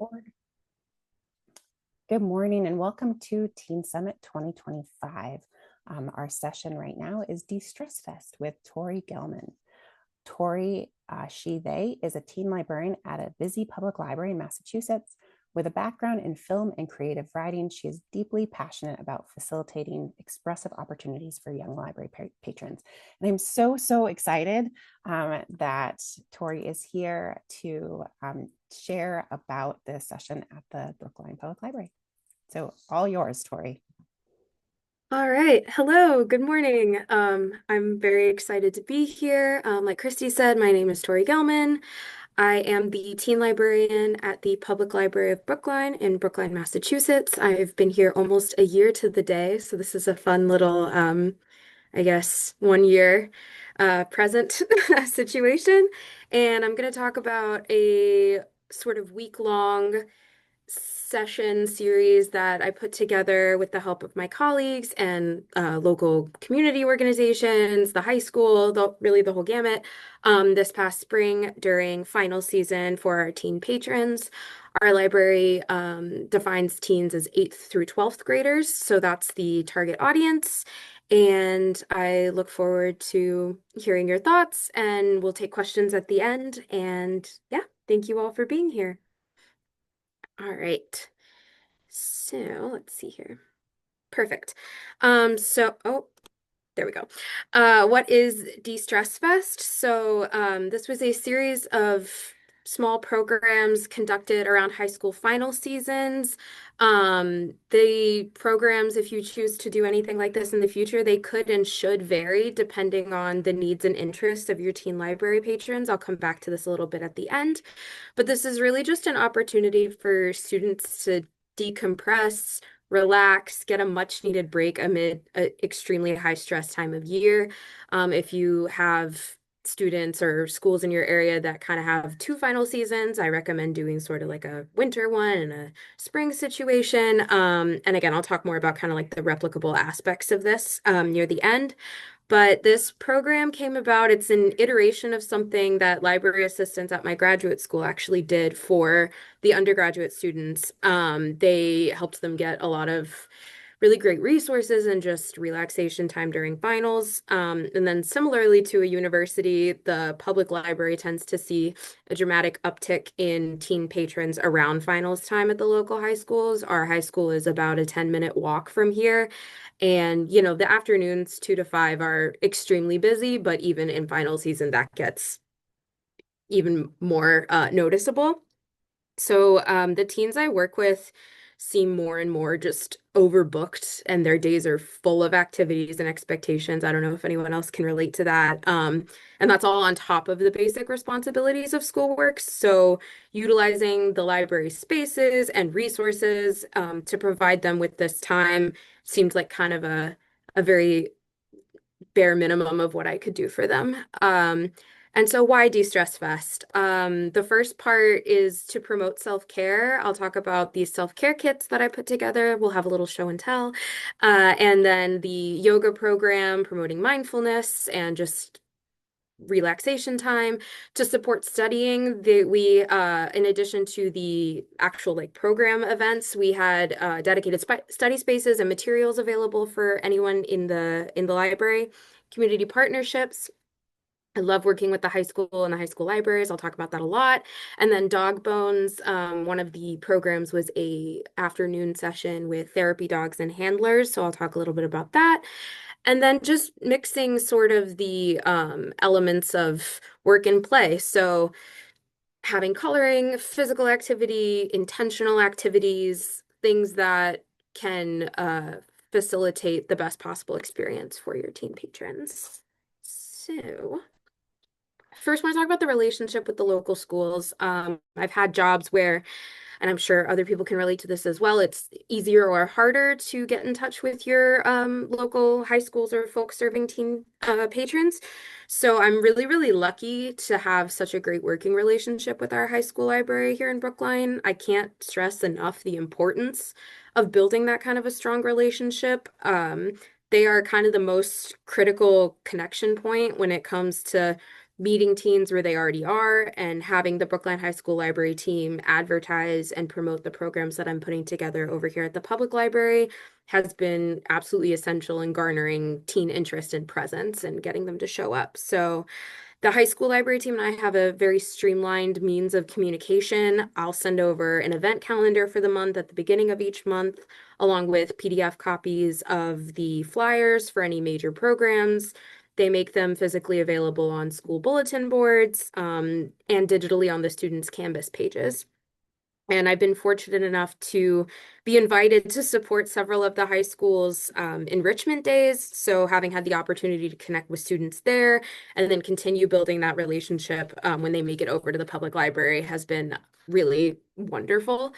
Record. Good morning and welcome to Teen Summit 2025. Our session right now is De-Stress Fest with Tori Gelman. Tori, they is a teen librarian at a busy public library in Massachusetts. With a background in film and creative writing, she is deeply passionate about facilitating expressive opportunities for young library patrons. And I'm so excited that Tori is here to share about this session at the Brookline Public Library. So all yours, Tori. All right. Hello. Good morning. I'm very excited to be here. Like Christy said, my name is Tori Gelman. I am the teen librarian at the Public Library of Brookline in Brookline, Massachusetts. I've been here almost a year to the day, so this is a fun little, I guess, 1 year present situation. And I'm going to talk about a sort of week-long session series that I put together with the help of my colleagues and local community organizations, the high school, really the whole gamut, this past spring during final season for our teen patrons. Our library defines teens as 8th through 12th graders, so that's the target audience. And I look forward to hearing your thoughts, and we'll take questions at the end. And yeah, thank you all for being here. All right. So let's see here. Perfect. Oh, there we go. What is De-Stress Fest? So this was a series of small programs conducted around high school final seasons. The programs, if you choose to do anything like this in the future, they could and should vary depending on the needs and interests of your teen library patrons. I'll come back to this a little bit at the end. But this is really just an opportunity for students to decompress, relax, get a much needed break amid an extremely high stress time of year. If you have students or schools in your area that kind of have two final seasons, I recommend doing sort of like a winter one and a spring situation. And again, I'll talk more about kind of like the replicable aspects of this near the end. But this program came about, it's an iteration of something that library assistants at my graduate school actually did for the undergraduate students. They helped them get a lot of really great resources and just relaxation time during finals. And then similarly to a university, the public library tends to see a dramatic uptick in teen patrons around finals time at the local high schools. Our high school is about a 10-minute walk from here. And, the afternoons, 2 to 5, are extremely busy, but even in final season, that gets even more noticeable. So the teens I work with seem more and more just overbooked, and their days are full of activities and expectations. I don't know if anyone else can relate to that. And that's all on top of the basic responsibilities of schoolwork. So utilizing the library spaces and resources to provide them with this time seemed like kind of a very bare minimum of what I could do for them. And so why De-Stress Fest? The first part is to promote self-care. I'll talk about these self-care kits that I put together. We'll have a little show and tell. And then the yoga program promoting mindfulness and just relaxation time to support studying. We in addition to the actual like program events, we had dedicated study spaces and materials available for anyone in the library. Community partnerships. I love working with the high school and the high school libraries. I'll talk about that a lot. And then Dog Bones, one of the programs was a afternoon session with therapy dogs and handlers. So I'll talk a little bit about that. And then just mixing sort of the elements of work and play. So having coloring, physical activity, intentional activities, things that can facilitate the best possible experience for your teen patrons. So first, I want to talk about the relationship with the local schools. I've had jobs where, and I'm sure other people can relate to this as well, it's easier or harder to get in touch with your local high schools or folks serving teen patrons. So I'm really lucky to have such a great working relationship with our high school library here in Brookline. I can't stress enough the importance of building that kind of a strong relationship. They are kind of the most critical connection point when it comes to meeting teens where they already are and having the Brookline High School Library team advertise and promote the programs that I'm putting together over here at the public library has been absolutely essential in garnering teen interest and presence and getting them to show up. So the high school library team and I have a very streamlined means of communication. I'll send over an event calendar for the month at the beginning of each month, along with PDF copies of the flyers for any major programs. They make them physically available on school bulletin boards, and digitally on the students' Canvas pages. And I've been fortunate enough to be invited to support several of the high school's enrichment days. So, having had the opportunity to connect with students there and then continue building that relationship when they make it over to the public library has been really wonderful.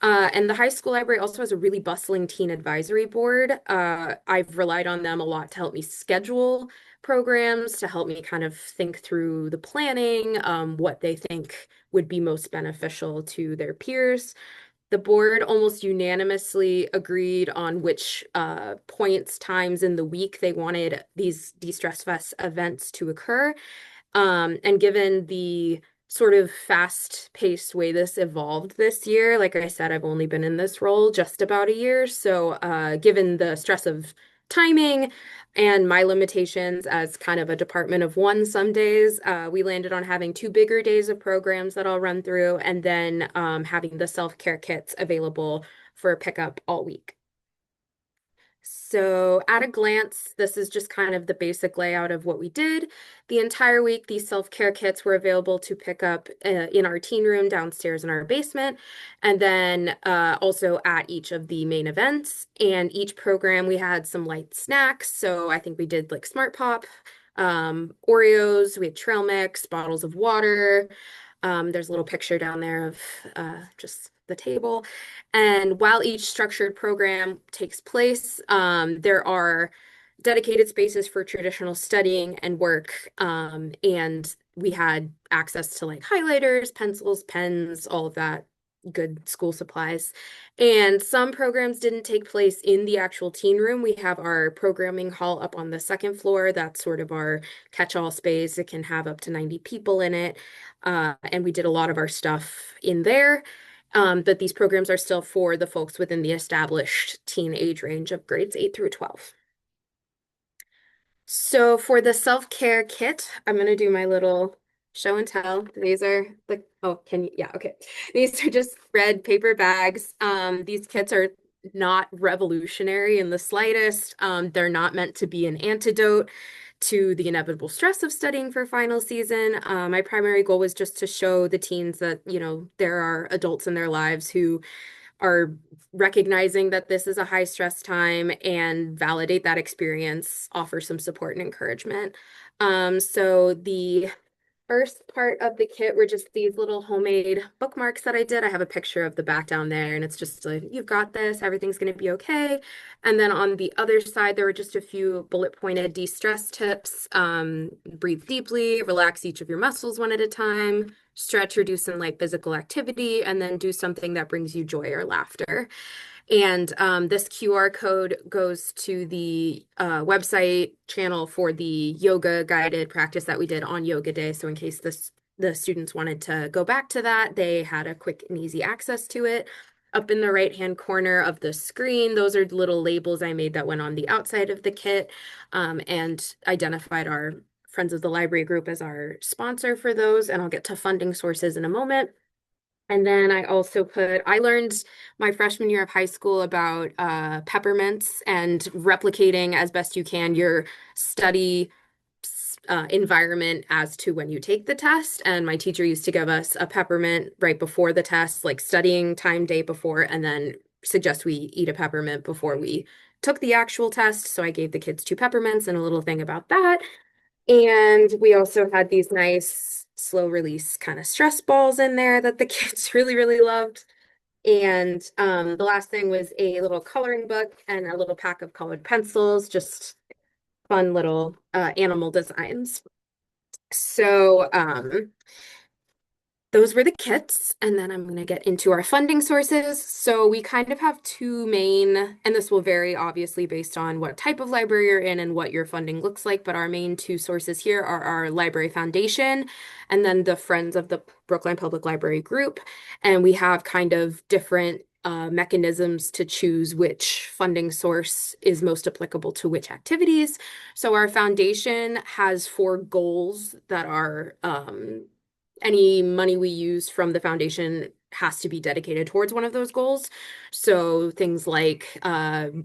And the high school library also has a really bustling teen advisory board. I've relied on them a lot to help me schedule programs, to help me kind of think through the planning, what they think would be most beneficial to their peers. The board almost unanimously agreed on which points, times in the week they wanted these De-Stress Fest events to occur. And given the sort of fast-paced way this evolved this year, like I said, I've only been in this role just about a year. So, given the stress of timing and my limitations as kind of a department of one some days, we landed on having two bigger days of programs that I'll run through, and then having the self-care kits available for pickup all week. So at a glance, this is just kind of the basic layout of what we did. The entire week, these self-care kits were available to pick up in our teen room downstairs in our basement, and then also at each of the main events. And each program, we had some light snacks. So I think we did like Smart Pop, Oreos, we had trail mix, bottles of water. There's a little picture down there of just the table. And while each structured program takes place, there are dedicated spaces for traditional studying and work. And we had access to like highlighters, pencils, pens, all of that good school supplies. And some programs didn't take place in the actual teen room. We have our programming hall up on the second floor. That's sort of our catch-all space. It can have up to 90 people in it. And we did a lot of our stuff in there. But these programs are still for the folks within the established teen age range of grades 8 through 12. So for the self-care kit, I'm going to do my little show and tell. These are the, oh, can you, yeah, okay. These are just red paper bags. These kits are not revolutionary in the slightest. They're not meant to be an antidote to the inevitable stress of studying for final season. My primary goal was just to show the teens that, there are adults in their lives who are recognizing that this is a high stress time and validate that experience, offer some support and encouragement. So the first part of the kit were just these little homemade bookmarks that I did. I have a picture of the back down there, and it's just like, you've got this, everything's going to be okay. And then on the other side, there were just a few bullet pointed de-stress tips. Breathe deeply, relax each of your muscles one at a time, stretch or do some light physical activity, and then do something that brings you joy or laughter. And this QR code goes to the website channel for the yoga guided practice that we did on Yoga Day. So in case the students wanted to go back to that, they had a quick and easy access to it. Up in the right-hand corner of the screen, those are little labels I made that went on the outside of the kit, and identified our Friends of the Library group as our sponsor for those. And I'll get to funding sources in a moment. And then I learned my freshman year of high school about peppermints and replicating as best you can your study environment as to when you take the test. And my teacher used to give us a peppermint right before the test, like studying time day before, and then suggest we eat a peppermint before we took the actual test. So I gave the kids two peppermints and a little thing about that. And we also had these nice slow release kind of stress balls in there that the kids really, really loved. And the last thing was a little coloring book and a little pack of colored pencils, just fun little animal designs. So those were the kits. And then I'm going to get into our funding sources. So we kind of have two main, and this will vary obviously based on what type of library you're in and what your funding looks like. But our main two sources here are our Library Foundation and then the Friends of the Brookline Public Library group. And we have kind of different mechanisms to choose which funding source is most applicable to which activities. So our foundation has four goals that are any money we use from the foundation has to be dedicated towards one of those goals. So things like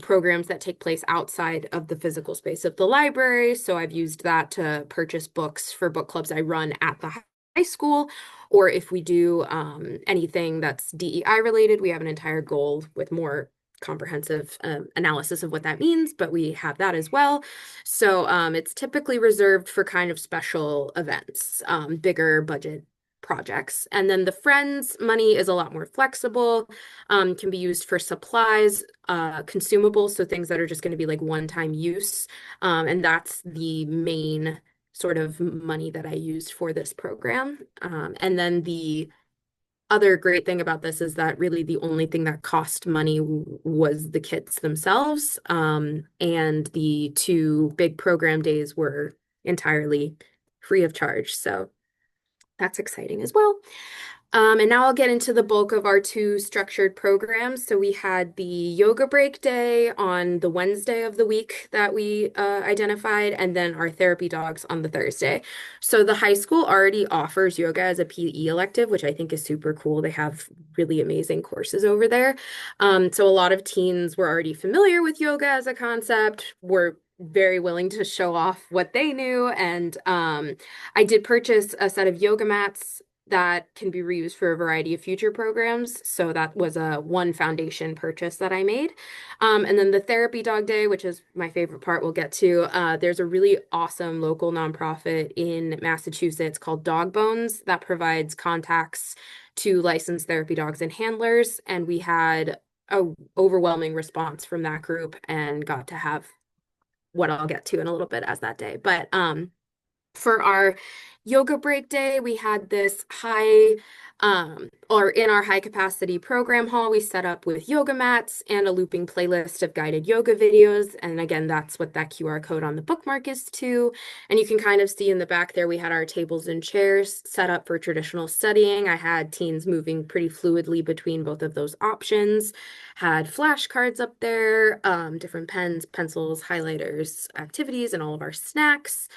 programs that take place outside of the physical space of the library. So I've used that to purchase books for book clubs I run at the high school. Or if we do anything that's DEI related, we have an entire goal with more comprehensive analysis of what that means, but we have that as well. So it's typically reserved for kind of special events, bigger budget projects. And then the Friends money is a lot more flexible, can be used for supplies, consumables, so things that are just going to be like one-time use. And that's the main sort of money that I used for this program. And then the other great thing about this is that really the only thing that cost money was the kits themselves. And the two big program days were entirely free of charge. So that's exciting as well. And now I'll get into the bulk of our two structured programs. So we had the yoga break day on the Wednesday of the week that we identified, and then our therapy dogs on the Thursday. So the high school already offers yoga as a PE elective, which I think is super cool. They have really amazing courses over there. So a lot of teens were already familiar with yoga as a concept, were very willing to show off what they knew. And I did purchase a set of yoga mats that can be reused for a variety of future programs. So that was a one foundation purchase that I made. And then the therapy dog day, which is my favorite part we'll get to, there's a really awesome local nonprofit in Massachusetts called Dog Bones that provides contacts to licensed therapy dogs and handlers. And we had a overwhelming response from that group and got to have what I'll get to in a little bit as that day. But for our yoga break day, we had this or in our high capacity program hall, we set up with yoga mats and a looping playlist of guided yoga videos. And again, that's what that QR code on the bookmark is too. And you can kind of see in the back there, we had our tables and chairs set up for traditional studying. I had teens moving pretty fluidly between both of those options, had flashcards up there, different pens, pencils, highlighters, activities, and all of our snacks.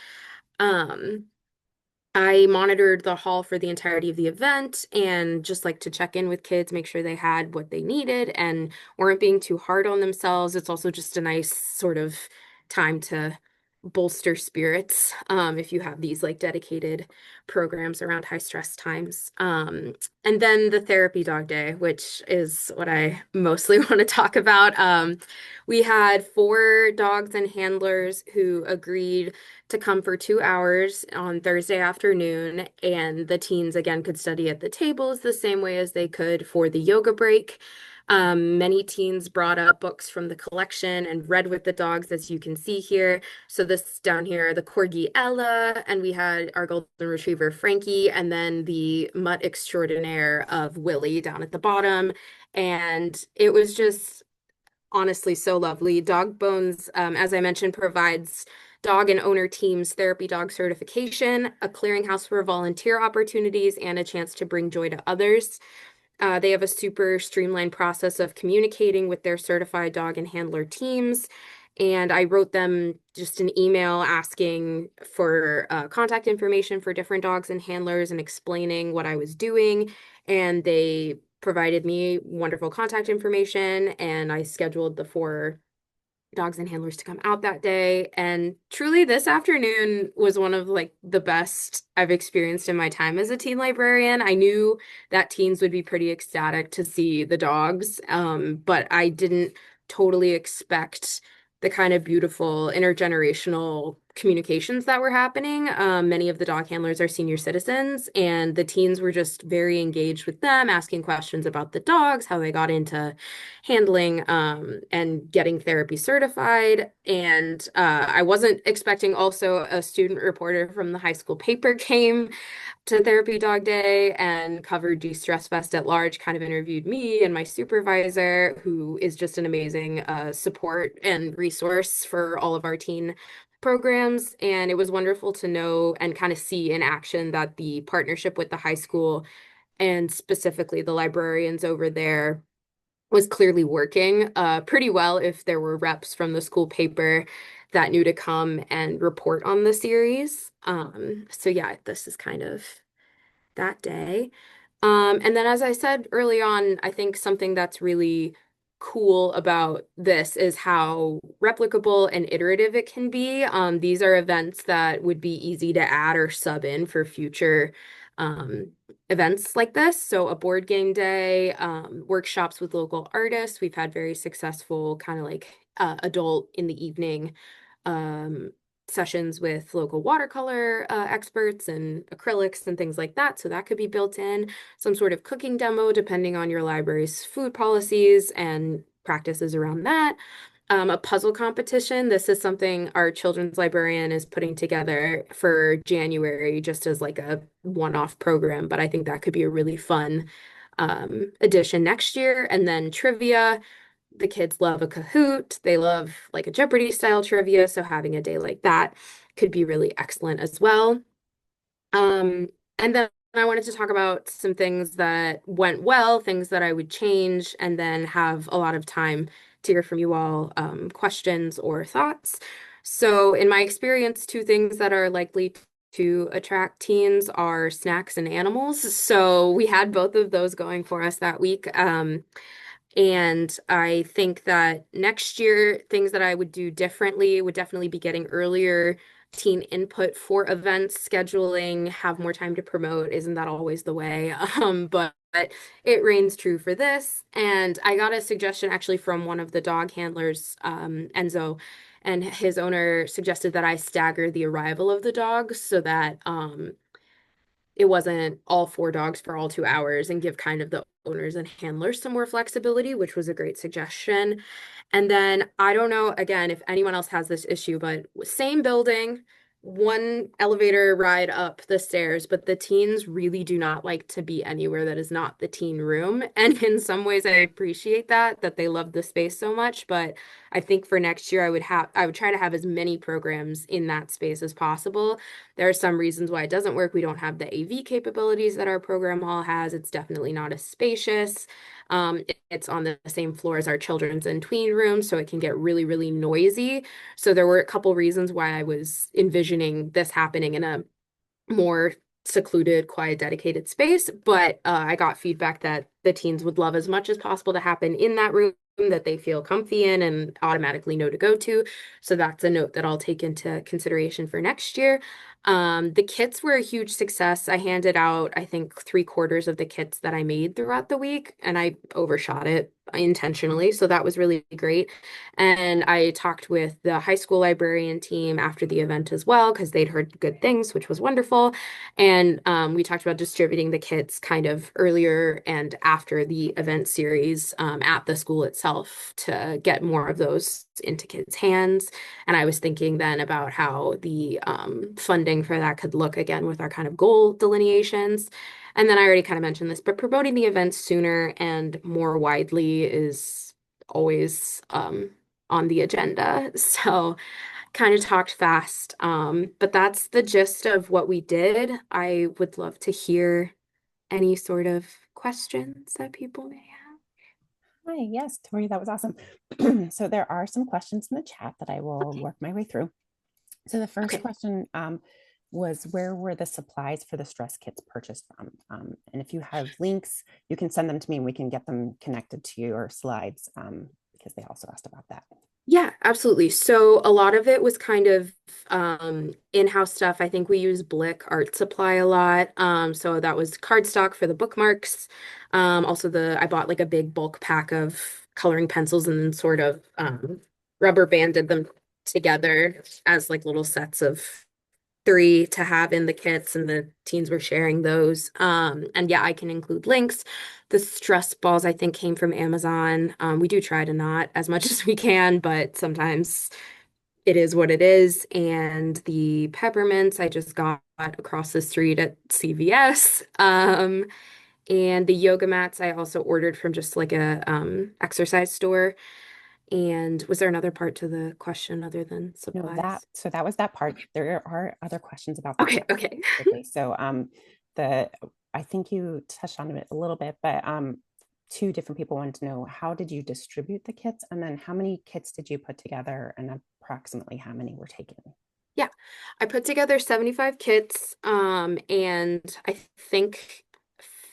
I monitored the hall for the entirety of the event and just like to check in with kids, make sure they had what they needed and weren't being too hard on themselves. It's also just a nice sort of time to bolster spirits if you have these like dedicated programs around high stress times. And then the therapy dog day, which is what I mostly want to talk about. We had four dogs and handlers who agreed to come for 2 hours on Thursday afternoon, and the teens again could study at the tables the same way as they could for the yoga break. Many teens brought up books from the collection and read with the dogs, as you can see here. So this down here, the Corgi Ella, and we had our Golden Retriever Frankie, and then the mutt extraordinaire of Willie down at the bottom. And it was just honestly so lovely. Dog Bones, as I mentioned, provides dog and owner teams therapy dog certification, a clearinghouse for volunteer opportunities, and a chance to bring joy to others. They have a super streamlined process of communicating with their certified dog and handler teams. And I wrote them just an email asking for contact information for different dogs and handlers and explaining what I was doing. And they provided me wonderful contact information. And I scheduled the four dogs and handlers to come out that day. And truly, this afternoon was one of like the best I've experienced in my time as a teen librarian. I knew that teens would be pretty ecstatic to see the dogs, but I didn't totally expect the kind of beautiful intergenerational communications that were happening. Many of the dog handlers are senior citizens, and the teens were just very engaged with them, asking questions about the dogs, how they got into handling and getting therapy certified. And I wasn't expecting also a student reporter from the high school paper came to Therapy Dog Day and covered De-Stress Fest at large, kind of interviewed me and my supervisor, who is just an amazing support and resource for all of our teen programs. And it was wonderful to know and kind of see in action that the partnership with the high school and specifically the librarians over there was clearly working pretty well if there were reps from the school paper that knew to come and report on the series. So yeah, this is kind of that day. And then, as I said early on, I think something that's really cool about this is how replicable and iterative it can be. These are events that would be easy to add or sub in for future um, events like this. So, a board game day, workshops with local artists. We've had very successful kind of like adult in the evening um, sessions with local watercolor experts and acrylics and things like that. So that could be built in. Some sort of cooking demo, depending on your library's food policies and practices around that. A puzzle competition. This is something our children's librarian is putting together for January just as like a one-off program, but I think that could be a really fun addition next year. And then trivia. The kids love a Kahoot. They love like a Jeopardy style trivia. So having a day like that could be really excellent as well. Um, and then I wanted to talk about some things that went well, things that I would change, and then have a lot of time to hear from you all, questions or thoughts. So, in my experience, two things that are likely to attract teens are snacks and animals. So, we had both of those going for us that week. And I think that next year, things that I would do differently would definitely be getting earlier teen input for events, scheduling, have more time to promote. Isn't that always the way? But it reigns true for this. And I got a suggestion actually from one of the dog handlers, Enzo, and his owner suggested that I stagger the arrival of the dogs so that it wasn't all four dogs for all 2 hours and give kind of the owners and handlers some more flexibility, which was a great suggestion. And then I don't know, again, if anyone else has this issue, but same building, one elevator ride up the stairs, but the teens really do not like to be anywhere that is not the teen room. And in some ways, I appreciate that they love the space so much. But I think for next year, I would try to have as many programs in that space as possible. There are some reasons why it doesn't work. We don't have the AV capabilities that our program hall has. It's definitely not as spacious. It's on the same floor as our children's and tween room, so it can get really, really noisy. So there were a couple reasons why I was envisioning this happening in a more secluded, quiet, dedicated space. But I got feedback that the teens would love as much as possible to happen in that room that they feel comfy in and automatically know to go to. So that's a note that I'll take into consideration for next year. The kits were a huge success. I handed out, I think, 3/4 of the kits that I made throughout the week, and I overshot it intentionally. So that was really great. And I talked with the high school librarian team after the event as well, because they'd heard good things, which was wonderful. And we talked about distributing the kits kind of earlier and after the event series at the school itself to get more of those into kids' hands. And I was thinking then about how the funding for that could look again with our kind of goal delineations. And then I already kind of mentioned this, but promoting the events sooner and more widely is always on the agenda. So kind of talked fast. But that's the gist of what we did. I would love to hear any sort of questions that people may have. Hi, yes, Tori, that was awesome. So there are some questions in the chat that I will Okay. work my way through. So the first Okay. question was, where were the supplies for the stress kits purchased from? And if you have links, you can send them to me and we can get them connected to your slides because they also asked about that. Yeah, absolutely. So a lot of it was kind of in-house stuff. I think we use Blick Art Supply a lot. So that was cardstock for the bookmarks. Also I bought like a big bulk pack of coloring pencils and then sort of rubber banded them together as like little sets of three to have in the kits, and the teens were sharing those. And yeah, I can include links. The stress balls I think came from Amazon. We do try to not as much as we can, but sometimes it is what it is. And the peppermints I just got across the street at CVS. And the yoga mats I also ordered from just like a exercise store. And was there another part to the question other than No, that supplies? so that was that part. There are other questions about the Okay, kits okay. specifically. So the I think you touched on it a little bit, but two different people wanted to know, how did you distribute the kits, and then how many kits did you put together, and approximately how many were taken? Yeah, I put together 75 kits, and I think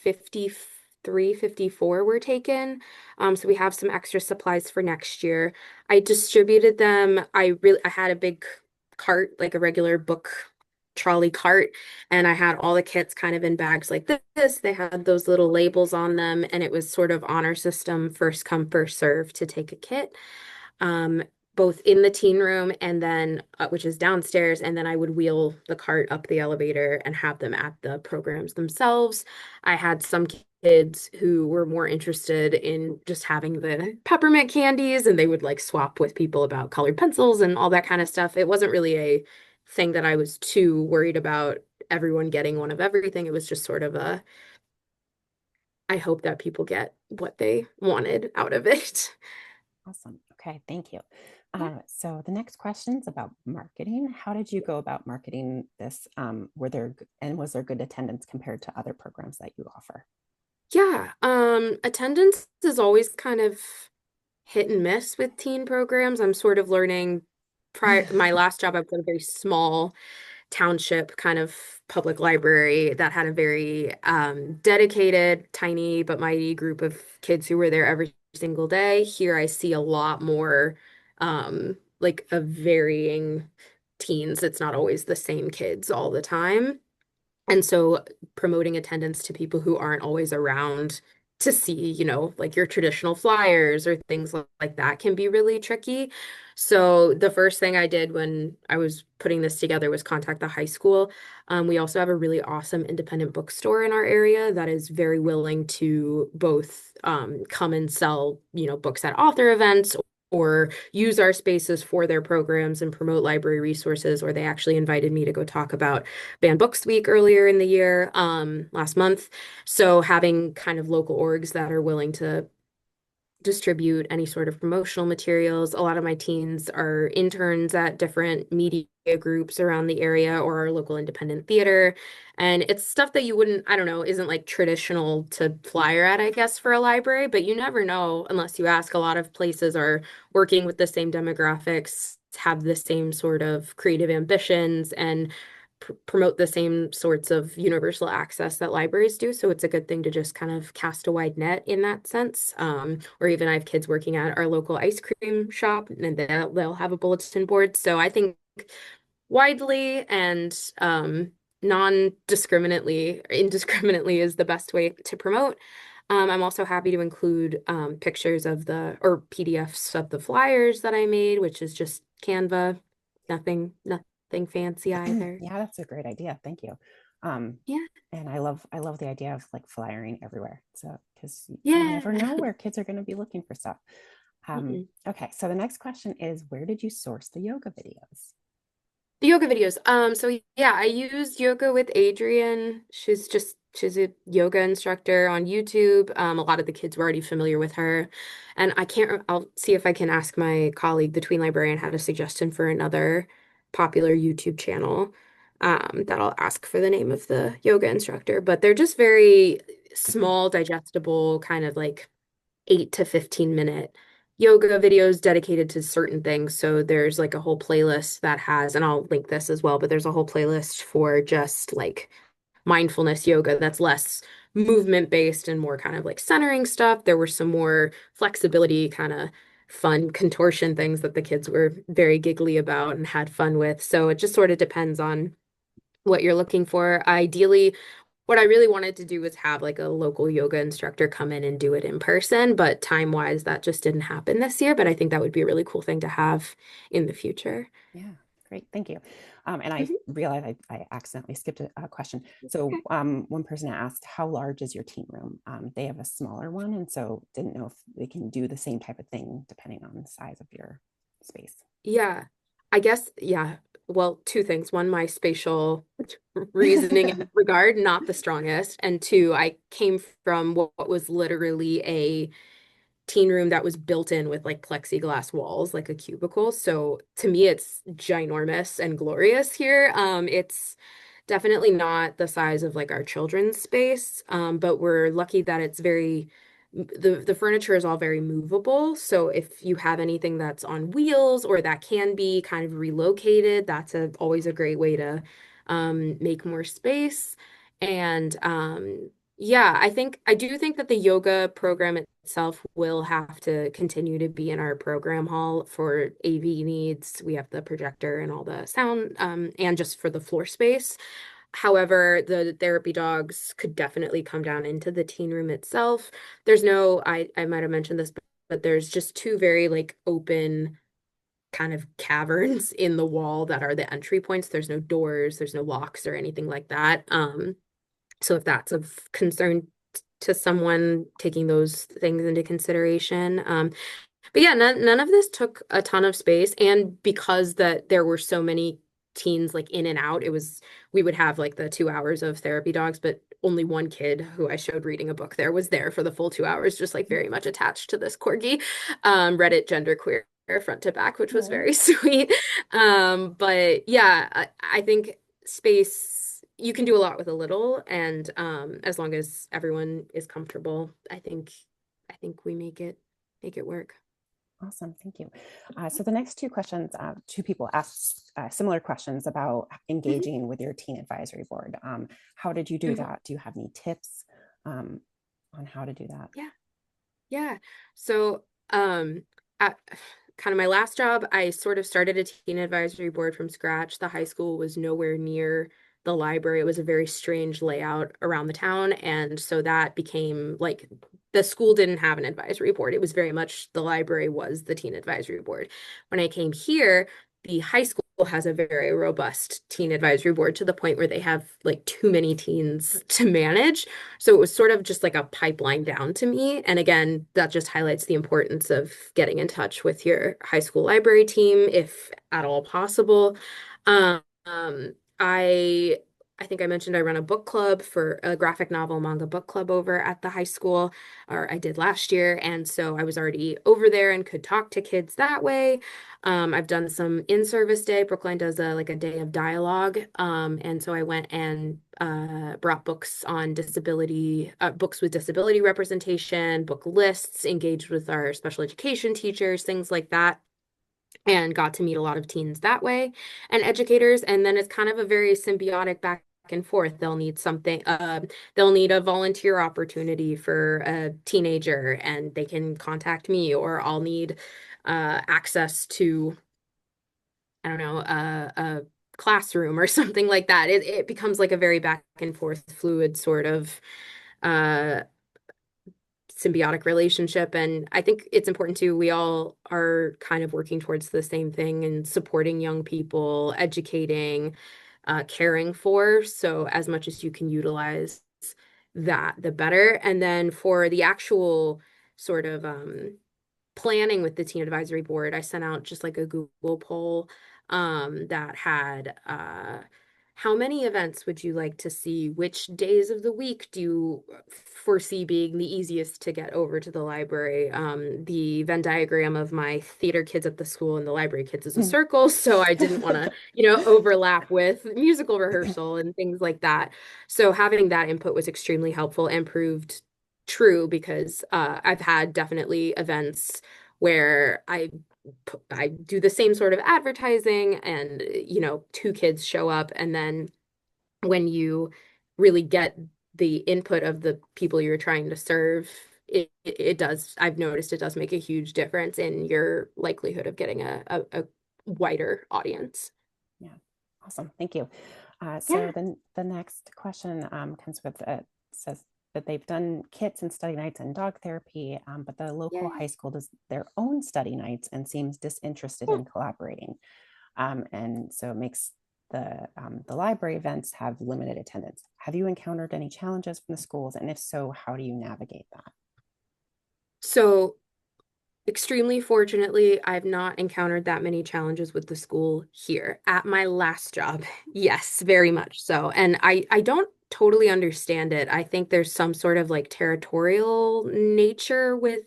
53, 54 were taken. So we have some extra supplies for next year. I distributed them. I had a big cart, like a regular book trolley cart, and I had all the kits kind of in bags like this. They had those little labels on them, and it was sort of honor system, first come, first serve to take a kit. um, Both in the teen room and then, which is downstairs, and then I would wheel the cart up the elevator and have them at the programs themselves. I had some kids who were more interested in just having the peppermint candies, and they would like swap with people about colored pencils and all that kind of stuff. It wasn't really a thing that I was too worried about everyone getting one of everything. It was just sort of a, I hope that people get what they wanted out of it. Awesome. Okay, thank you. So the next question is about marketing. How did you go about marketing this? Was there good attendance compared to other programs that you offer? Yeah, attendance is always kind of hit and miss with teen programs. I'm sort of learning my last job, I've got a very small township kind of public library that had a very dedicated, tiny but mighty group of kids who were there every single day. Here I see a lot more like a varying teens. It's not always the same kids all the time. And so promoting attendance to people who aren't always around to see, like your traditional flyers or things like that can be really tricky. So the first thing I did when I was putting this together was contact the high school. We also have a really awesome independent bookstore in our area that is very willing to both come and sell, books at author events or use our spaces for their programs and promote library resources, or they actually invited me to go talk about Banned Books Week earlier in the year, last month. So having kind of local orgs that are willing to distribute any sort of promotional materials. A lot of my teens are interns at different media groups around the area or our local independent theater. And it's stuff that you wouldn't, I don't know, isn't like traditional to flyer at, I guess, for a library, but you never know unless you ask. A lot of places are working with the same demographics, have the same sort of creative ambitions, and promote the same sorts of universal access that libraries do. So it's a good thing to just kind of cast a wide net in that sense. Or even I have kids working at our local ice cream shop, and they'll have a bulletin board. So I think widely and non-discriminately, indiscriminately is the best way to promote. I'm also happy to include pictures of or PDFs of the flyers that I made, which is just Canva, nothing fancy either. Yeah, that's a great idea. Thank you. Um, Yeah. and I love the idea of like flyering everywhere. So because you Yeah. never know where kids are going to be looking for stuff. Mm-mm. Okay, so the next question is, where did you source the yoga videos? The yoga videos. So yeah, I used Yoga with Adrienne. She's a yoga instructor on YouTube. A lot of the kids were already familiar with her. And I'll see if I can ask my colleague, the tween librarian, had a suggestion for another popular YouTube channel. That I'll ask for the name of the yoga instructor. But they're just very small, digestible, kind of like 8 to 15 minute yoga videos dedicated to certain things. So there's like a whole playlist that has, and I'll link this as well, but there's a whole playlist for just like mindfulness yoga that's less movement based and more kind of like centering stuff. There were some more flexibility, kind of fun contortion things that the kids were very giggly about and had fun with. So it just sort of depends on what you're looking for. Ideally, what I really wanted to do was have like a local yoga instructor come in and do it in person, but time-wise, that just didn't happen this year. But I think that would be a really cool thing to have in the future. Yeah, great. Thank you. And I Mhm. realized I accidentally skipped a question. So Okay. one person asked, how large is your teen room? They have a smaller one, and so didn't know if they can do the same type of thing depending on the size of your space. Yeah, I guess, yeah. Well, two things. One, my spatial reasoning in that regard, not the strongest. And two, I came from what was literally a teen room that was built in with like plexiglass walls, like a cubicle. So to me, it's ginormous and glorious here. It's definitely not the size of like our children's space, but we're lucky that it's very the furniture is all very movable. So if you have anything that's on wheels or that can be kind of relocated, that's always a great way to make more space. And yeah, I do think that the yoga program itself will have to continue to be in our program hall for AV needs. We have the projector and all the sound, and just for the floor space. However, the therapy dogs could definitely come down into the teen room itself. There's no, I might have mentioned this, but there's just two very like open kind of caverns in the wall that are the entry points. There's no doors, there's no locks or anything like that. So if that's of concern to someone taking those things into consideration. But yeah, none of this took a ton of space. And because that there were so many teens like in and out, we would have like the 2 hours of therapy dogs, but only one kid who I showed reading a book there was there for the full 2 hours, just like very much attached to this corgi. Read it genderqueer front to back, which was Oh, very sweet. But yeah, I think space you can do a lot with a little, and as long as everyone is comfortable, I think we make it work. awesome. Thank you. So the next two questions, two people asked similar questions about Mhm. engaging with your teen advisory board. How did you do Mhm. that? Do you have any tips um, on how to do that? Yeah. Yeah. So, at kind of my last job, I sort of started a teen advisory board from scratch. The high school was nowhere near the library. It was a very strange layout around the town. And so that became like the school didn't have an advisory board. It was very much the library was the teen advisory board. When I came here, the high school has a very robust teen advisory board to the point where they have like too many teens to manage. So it was sort of just like a pipeline down to me. And again, that just highlights the importance of getting in touch with your high school library team if at all possible. Um, I I think I mentioned I run a book club for a graphic novel manga book club over at the high school, or I did last year. And so I was already over there and could talk to kids that way. I've done some in-service day. Brookline does a like a day of dialogue. And so I went and brought books on disability, books with disability representation, book lists, engaged with our special education teachers, things like that, and got to meet a lot of teens that way and educators. And then it's kind of a very symbiotic back and forth. They'll need something, they'll need a volunteer opportunity for a teenager, and they can contact me, or I'll need access to, I don't know, a classroom or something like that. It becomes like a very back and forth, fluid sort of uh, symbiotic relationship. And I think it's important too. We all are kind of working towards the same thing and supporting young people, educating, caring for. So as much as you can utilize that, the better. And then for the actual sort of planning with the teen advisory board, I sent out just like a Google poll that had how many events would you like to see? Which days of the week do you foresee being the easiest to get over to the library? The Venn diagram of my theater kids at the school and the library kids is a circle, so I didn't want to, overlap with musical rehearsal and things like that. So having that input was extremely helpful and proved true because I've had definitely events where I do the same sort of advertising and two kids show up, and then when you really get the input of the people you're trying to serve, it does, I've noticed it does make a huge difference in your likelihood of getting a wider audience. Yeah, awesome. Thank you. So Yeah. then the next question comes with says that they've done kits and study nights and dog therapy, but the local high Yay. school does their own study nights and seems disinterested Hmm. in collaborating. And so it makes the library events have limited attendance. Have you encountered any challenges from the schools? And if so, how do you navigate that? So extremely fortunately, I've not encountered that many challenges with the school here. At my last job, yes, very much so. And I don't totally understand it. I think there's some sort of like territorial nature with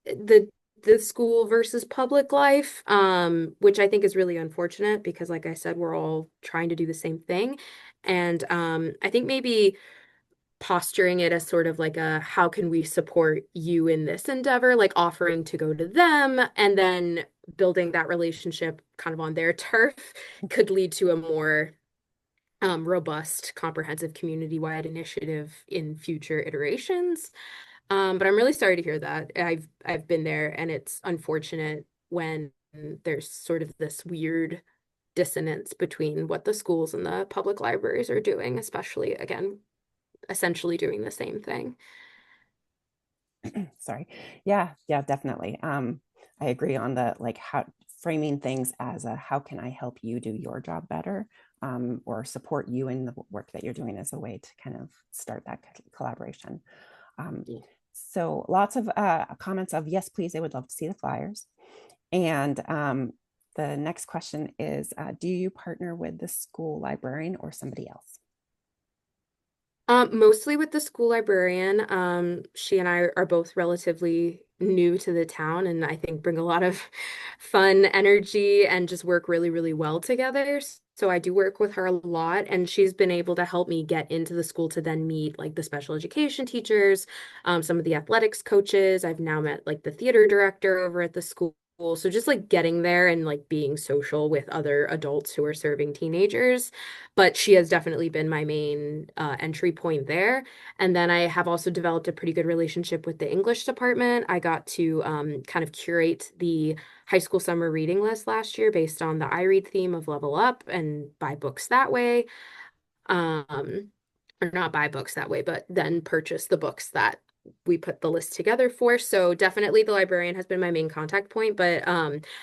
the the school versus public life, which I think is really unfortunate because, like I said, we're all trying to do the same thing. And I think maybe posturing it as sort of like a how can we support you in this endeavor, like offering to go to them and then building that relationship kind of on their turf could lead to a more robust, comprehensive community-wide initiative in future iterations. But I'm really sorry to hear that. I've been there and it's unfortunate when there's sort of this weird dissonance between what the schools and the public libraries are doing, especially again essentially doing the same thing. Sorry. Yeah, definitely. I agree on the like how framing things as a how can I help you do your job better, or support you in the work that you're doing as a way to kind of start that collaboration. Um, Yeah. so lots of comments of yes, please, they would love to see the flyers. And the next question is, do you partner with the school librarian or somebody else? Mostly with the school librarian. She and I are both relatively new to the town and I think bring a lot of fun energy and just work really, really well together. So I do work with her a lot and she's been able to help me get into the school to then meet like the special education teachers, some of the athletics coaches. I've now met like the theater director over at the school. So just like getting there and like being social with other adults who are serving teenagers, but she has definitely been my main entry point there. And then I have also developed a pretty good relationship with the English department. I got to kind of curate the high school summer reading list last year based on the I Read theme of Level Up and buy books that way. Um, or not buy books that way, but then purchase the books that we put the list together for. So definitely the librarian has been my main contact point. But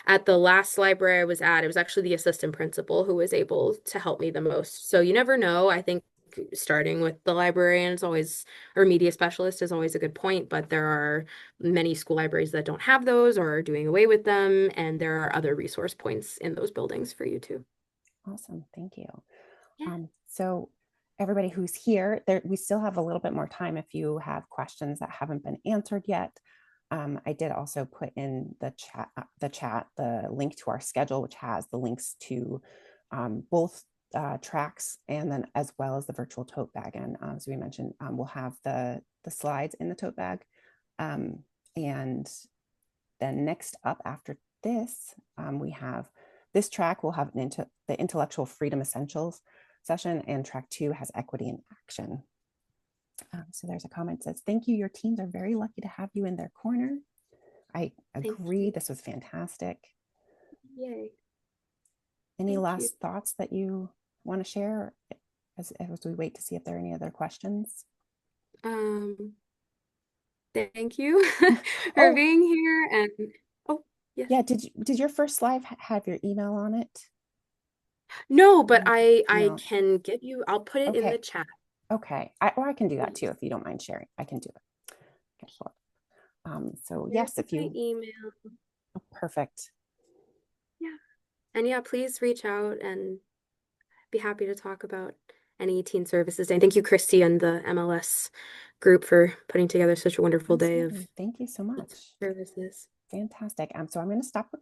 at the last library I was at, it was actually the assistant principal who was able to help me the most. So you never know. I think starting with the librarian is always, or media specialist is always a good point, but there are many school libraries that don't have those or are doing away with them. And there are other resource points in those buildings for you too. Awesome, thank you. Yeah. So everybody who's here, there, we still have a little bit more time if you have questions that haven't been answered yet. I did also put in the link to our schedule, which has the links to both tracks and then as well as the virtual tote bag. And as we mentioned, we'll have the slides in the tote bag. And then next up after this, we have this track will have the intellectual freedom essentials session, and track 2 has equity in action. So there's a comment that says, thank you, your teams are very lucky to have you in their corner. I Thank agree, you. this was fantastic. Yay. Any Thank you. last thoughts that you want to share as we wait to see if there are any other questions? Um, Thank you for Oh, being here. And oh, yes. yeah, did your first slide have your email on it? No, but I No. can get you, I'll put it in the Okay. chat. Okay. Or I can do that too Yes. if you don't mind sharing. I can do it. Okay, cool. So There's yes, if my you email. oh, perfect. Yeah. And yeah, please reach out and be happy to talk about any teen services day. And thank you, Christy, and the MLS group for putting together such a wonderful day of Absolutely. Thank you so much. services. Fantastic. So I'm going to stop recording.